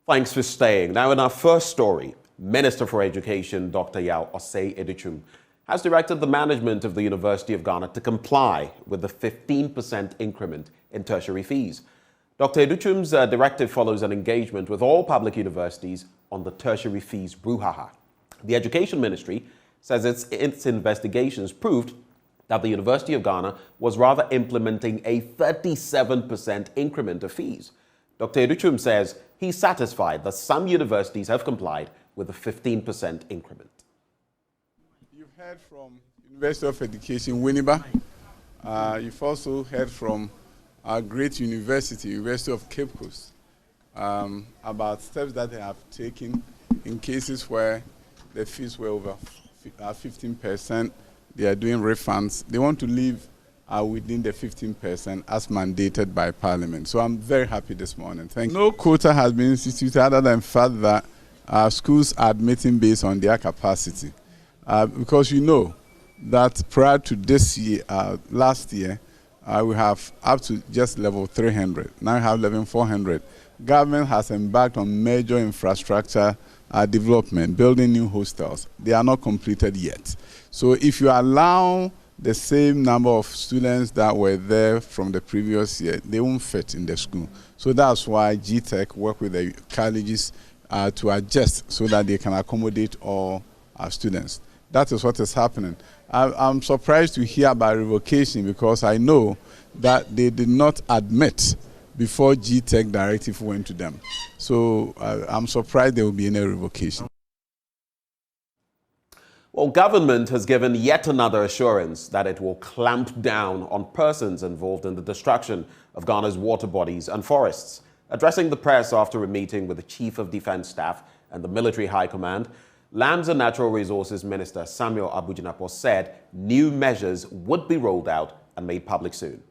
Thanks for staying. Now, in our first story, Minister for Education, Dr. Yao Osei Edichum, has directed the management of the University of Ghana to comply with the 15% increment in tertiary fees. Dr. Edichum's directive follows an engagement with all public universities on the tertiary fees brouhaha. The Education Ministry says its investigations proved that the University of Ghana was rather implementing a 37% increment of fees. Dr. Edichum says he's satisfied that some universities have complied with the 15% increment. You've heard from University of Education, Winneba. You've also heard from our great university, University of Cape Coast, about steps that they have taken in cases where the fees were over 15%. They are doing refunds. They want to live within the 15% as mandated by Parliament. So I'm very happy this morning. Thank you. No quota has been instituted other than the fact that schools are admitting based on their capacity. Because you know that prior to this year, last year, we have up to just level 300. Now we have level 400. Government has embarked on major infrastructure development, building new hostels. They are not completed yet. So if you allow the same number of students that were there from the previous year, they won't fit in the school. So that's why GTech work with the colleges to adjust so that they can accommodate all our students. That is what is happening. I'm surprised to hear about revocation because I know that they did not admit before GTech directive went to them. So I'm surprised there will be any revocation. Well, government has given yet another assurance that it will clamp down on persons involved in the destruction of Ghana's water bodies and forests. Addressing the press after a meeting with the Chief of Defense Staff and the Military High Command, Lands and Natural Resources Minister Samuel Abu-Jinapor said new measures would be rolled out and made public soon.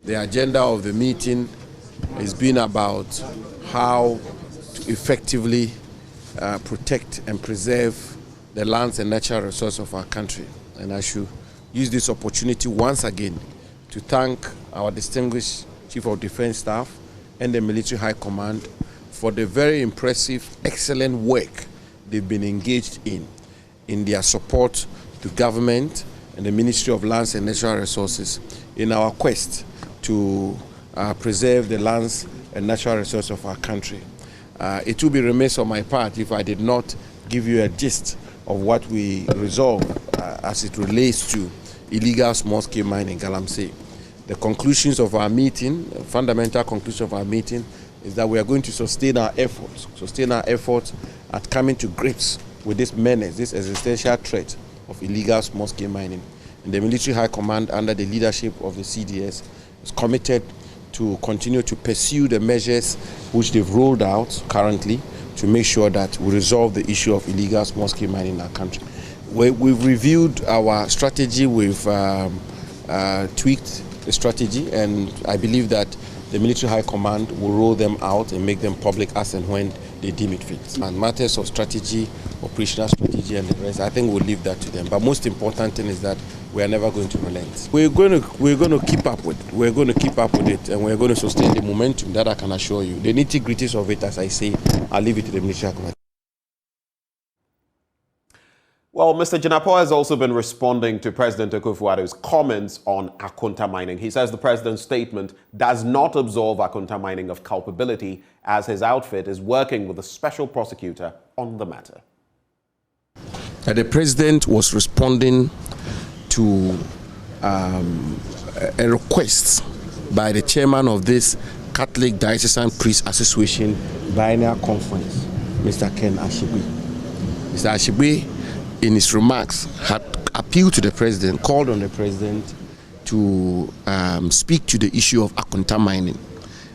The agenda of the meeting has been about how to effectively protect and preserve the lands and natural resources of our country. And I should use this opportunity once again to thank our distinguished Chief of Defense Staff and the Military High Command for the very impressive, excellent work they've been engaged in their support to government and the Ministry of Lands and Natural Resources in our quest to preserve the lands and natural resources of our country. It would be remiss on my part if I did not give you a gist of what we resolved as it relates to illegal small-scale mining in Galamsey. The conclusions of our meeting, fundamental conclusion of our meeting, is that we are going to sustain our efforts at coming to grips with this menace, this existential threat of illegal small-scale mining. And the Military High Command, under the leadership of the CDS, is committed to continue to pursue the measures which they've rolled out currently to make sure that we resolve the issue of illegal small-scale mining in our country. We've reviewed our strategy, we've tweaked the strategy, and I believe that the Military High Command will roll them out and make them public as and when they deem it fit. And matters of strategy, operational strategy and the rest, I think we'll leave that to them. But most important thing is that we are never going to relent. We're going to keep up with it. We're going to keep up with it, and we're going to sustain the momentum, that I can assure you. The nitty-gritties of it, as I say, I'll leave it to the Military High Command. Well, Mr. Jinapor has also been responding to President Akufo-Addo's comments on Akonta mining. He says the president's statement does not absolve Akonta mining of culpability, as his outfit is working with a special prosecutor on the matter. The president was responding to a request by the chairman of this Catholic Diocesan Priest Association Biennial Conference, Mr. Ken Ashigbe. Mr. Ashigbe, in his remarks, had appealed to the president, called on the president to speak to the issue of Akonta mining.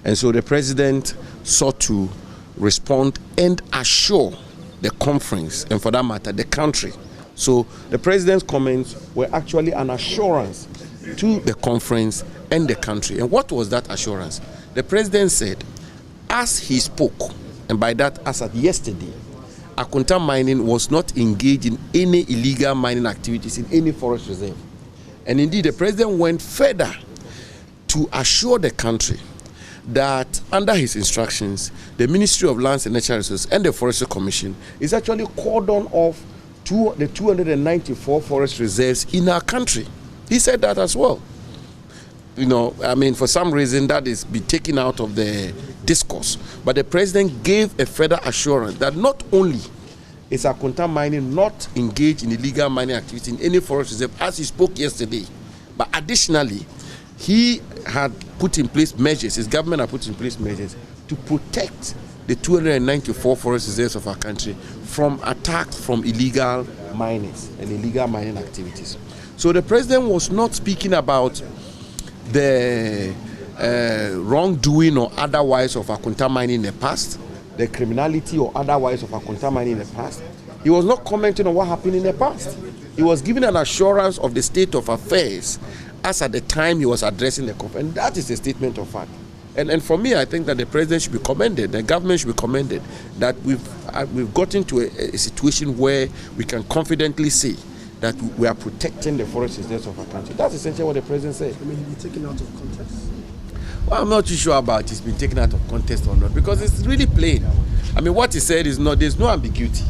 And so the president sought to respond and assure the conference, and for that matter, the country. So the president's comments were actually an assurance to the conference and the country. And what was that assurance? The president said, as he spoke, and by that as at yesterday, Akonta mining was not engaged in any illegal mining activities in any forest reserve. And indeed, the president went further to assure the country that under his instructions, the Ministry of Lands and Natural Resources and the Forestry Commission is actually cordon off the 294 forest reserves in our country. He said that as well. You know, I mean, for some reason that is be taken out of the discourse. But the president gave a further assurance that not only is Akonta Mining not engaged in illegal mining activity in any forest reserve, as he spoke yesterday, but additionally, he had put in place measures, his government had put in place measures to protect the 294 forest reserves of our country from attacks from illegal miners and illegal mining activities. So the president was not speaking about the wrongdoing or otherwise of Akonta Mining in the past, the criminality or otherwise of Akonta Mining in the past. He was not commenting on what happened in the past. He was giving an assurance of the state of affairs as at the time he was addressing the conference. And that is a statement of fact. And for me, I think that the president should be commended, the government should be commended, that we've gotten to a situation where we can confidently say that we are protecting the forest reserves of our country. That's essentially what the president said. I mean, he'll be taken out of context. Well, I'm not too sure about it's been taken out of context or not, because it's really plain. I mean, what he said is not, there's no ambiguity.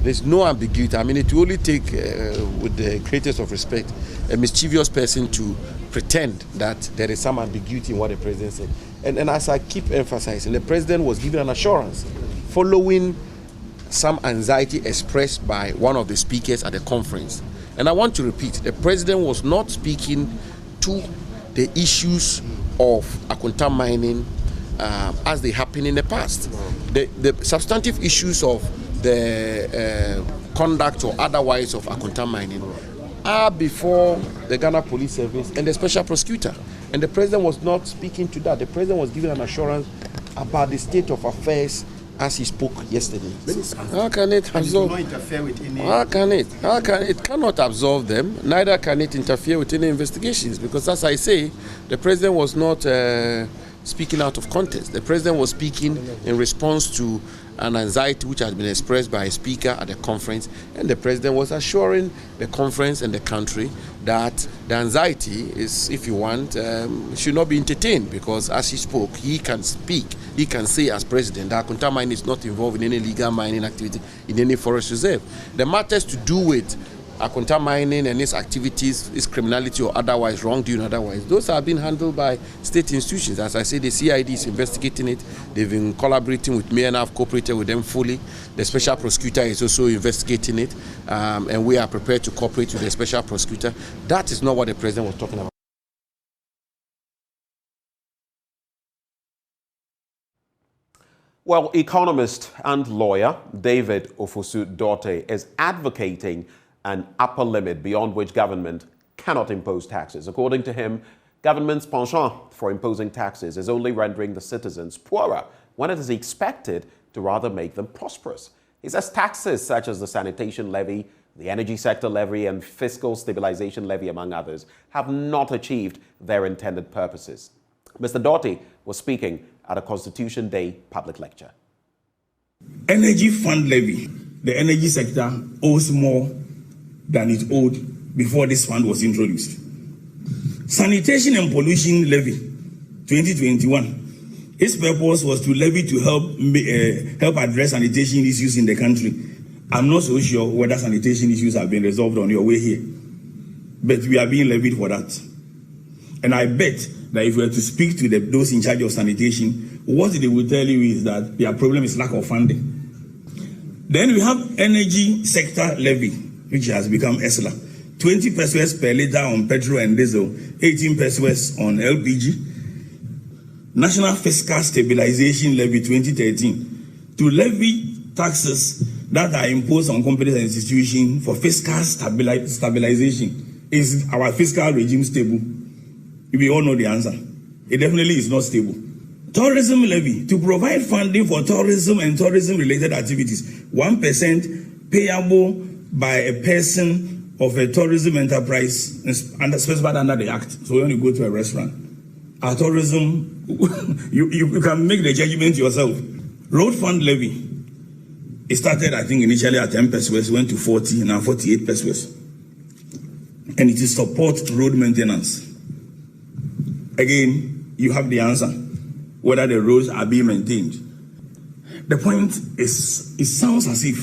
There's no ambiguity. I mean, it will only take, with the greatest of respect, a mischievous person to pretend that there is some ambiguity in what the president said. And as I keep emphasizing, the president was given an assurance following some anxiety expressed by one of the speakers at the conference. And I want to repeat, the president was not speaking to the issues of Akonta Mining as they happened in the past. The substantive issues of the conduct or otherwise of Akonta Mining are before the Ghana Police Service and the Special Prosecutor. And the president was not speaking to that. The president was giving an assurance about the state of affairs as he spoke yesterday. How can it absolve? Not interfere with any. How can it? It cannot absolve them. Neither can it interfere with any investigations. Because as I say, the president was not speaking out of context. The president was speaking in response to an anxiety which has been expressed by a speaker at the conference, and the president was assuring the conference and the country that the anxiety is, if you want, should not be entertained, because as he spoke, he can speak, he can say as president that Akonta Mining is not involved in any illegal mining activity in any forest reserve. The matters to do with Akonta Mining and its activities, its criminality or otherwise, wrongdoing otherwise, those are being handled by state institutions. As I say, the CID is investigating it. They've been collaborating with me and I've cooperated with them fully. The Special Prosecutor is also investigating it, and we are prepared to cooperate with the Special Prosecutor. That is not what the president was talking about. Well, economist and lawyer David Ofosu-Dorte is advocating an upper limit beyond which government cannot impose taxes. According to him, government's penchant for imposing taxes is only rendering the citizens poorer when it is expected to rather make them prosperous. He says taxes such as the sanitation levy, the energy sector levy, and fiscal stabilization levy, among others, have not achieved their intended purposes. Mr. Dorte was speaking at a Constitution Day public lecture. Energy fund levy. The energy sector owes more than it owed before this fund was introduced. Sanitation and pollution levy 2021. Its purpose was to levy to help address sanitation issues in the country. I'm not so sure whether sanitation issues have been resolved on your way here, but we are being levied for that. And I bet that if we were to speak to those in charge of sanitation, what they will tell you is that their problem is lack of funding. Then we have energy sector levy, which has become ESLA. 20 pesos per liter on petrol and diesel, 18 pesos on LPG. National Fiscal Stabilization Levy 2013, to levy taxes that are imposed on companies and institutions for fiscal stabilization. Is our fiscal regime stable? We all know the answer. It definitely is not stable. Tourism levy, to provide funding for tourism and tourism-related activities, 1% payable by a person of a tourism enterprise specified under the Act. So when you go to a restaurant, our tourism, you can make the judgment yourself. Road fund levy, it started, I think, initially at 10 pesos, went to 40, now 48 pesos. And it is support road maintenance. Again, you have the answer. whether the roads are being maintained. The point is, it sounds as if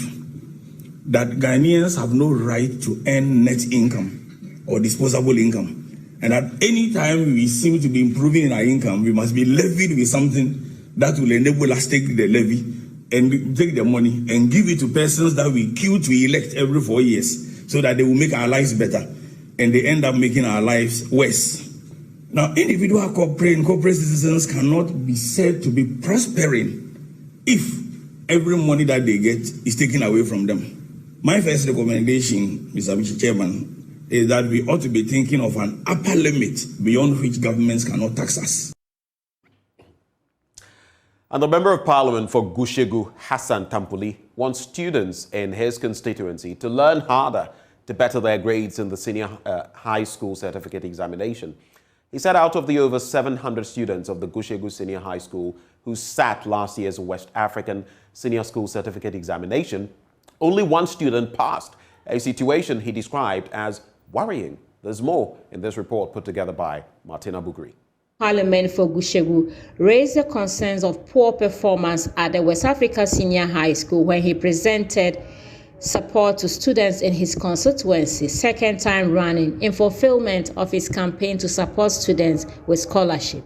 that Ghanaians have no right to earn net income or disposable income. And at any time we seem to be improving in our income, we must be levied with something that will enable us to take the levy and take the money and give it to persons that we queue to elect every 4 years so that they will make our lives better. And they end up making our lives worse. Now, individual corporate and corporate citizens cannot be said to be prospering if every money that they get is taken away from them. My first recommendation, Mr. Vice Chairman, is that we ought to be thinking of an upper limit beyond which governments cannot tax us. And the Member of Parliament for Gushegu, Hassan Tampuli, wants students in his constituency to learn harder to better their grades in the senior high school certificate examination. He said out of the over 700 students of the Gushegu Senior High School who sat last year's West African Senior School Certificate Examination, only one student passed, a situation he described as worrying. There's more in this report put together by Martina Bugri. Parliament for Gushegu raised the concerns of poor performance at the West Africa Senior High School when he presented support to students in his constituency, second time running, in fulfillment of his campaign to support students with scholarship.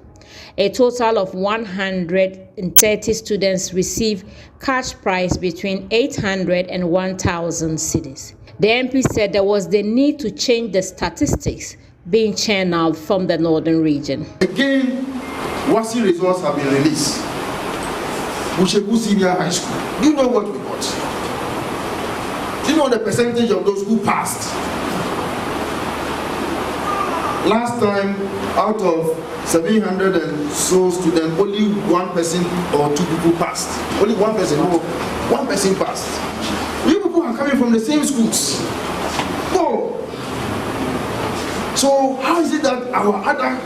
A total of 130 students received cash prize between 800 and 1,000 cedis. The MP said there was the need to change the statistics being channeled from the northern region. Again, WASI results have been released. Gushegu Senior High School. Do you know what we got? Do you know the percentage of those who passed? Last time, out of 700 and so students, only one person or two people passed. Only one person, no, one person passed. You people are coming from the same schools. Oh. So how is it that our other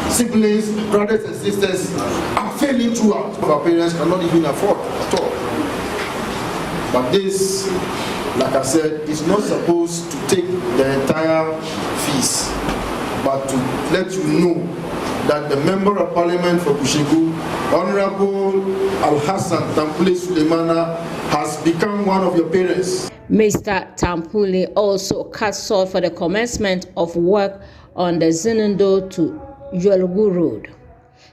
siblings, brothers and sisters are failing throughout? Our parents cannot even afford at all. But this, like I said, is not supposed to take the entire fees, but to let you know that the Member of Parliament for Gushegu, Honorable Al-Hassan Tampuli Suleimana, has become one of your parents. Mr. Tampuli also cut short for the commencement of work on the Zinundo to Yolgu Road.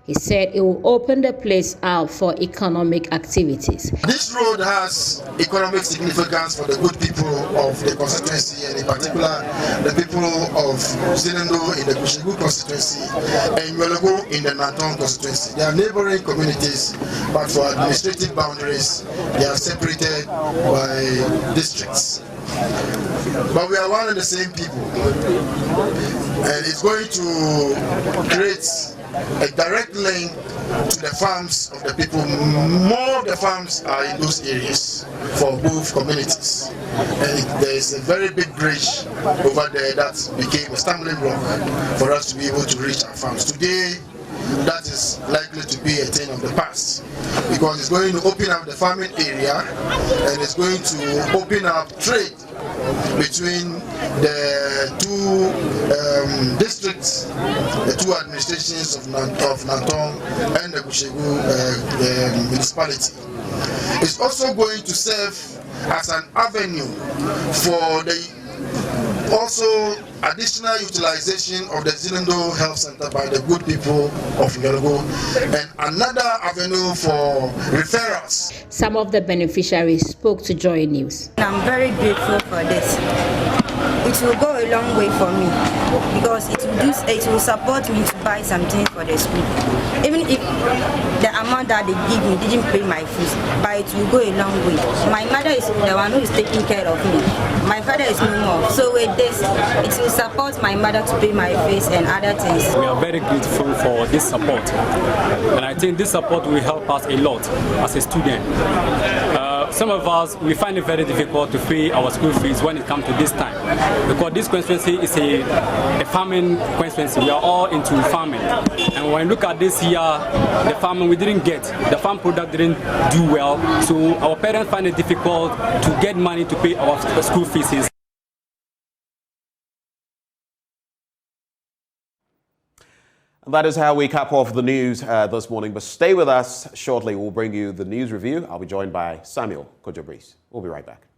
He said it will open the place out for economic activities. This road has economic significance for the good people of the constituency, and in particular the people of Zinundo in the Gushegu constituency and Yolgu in the Nantong constituency. They are neighboring communities, but for administrative boundaries, they are separated by districts. But we are one and the same people, and it's going to create a direct link to the farms of the people. More of the farms are in those areas for both communities. And there is a very big bridge over there that became a stumbling block for us to be able to reach our farms. Today, that is likely to be a thing of the past, because it's going to open up the farming area and it's going to open up trade between the two districts, the two administrations of Nantong and the Gushegu municipality. It's also going to serve as an avenue for the also additional utilization of the Zinundo Health Center by the good people of Yolgu, and another avenue for referrals. Some of the beneficiaries spoke to Joy News. I'm very grateful for this. It will go a long way for me because it will support me to buy something for the school. Even if the amount that they give me didn't pay my fees, but it will go a long way. My mother is the one who is taking care of me. My father is no more. So with this, it will support my mother to pay my fees and other things. We are very grateful for this support. And I think this support will help us a lot as a student. Some of us, we find it very difficult to pay our school fees when it comes to this time, because this constituency is a farming constituency. We are all into farming, and when we look at this year, the farming we didn't get, the farm product didn't do well, so our parents find it difficult to get money to pay our school fees. And that is how we cap off the news this morning. But stay with us. Shortly, we'll bring you the news review. I'll be joined by Samuel Kojobris. We'll be right back.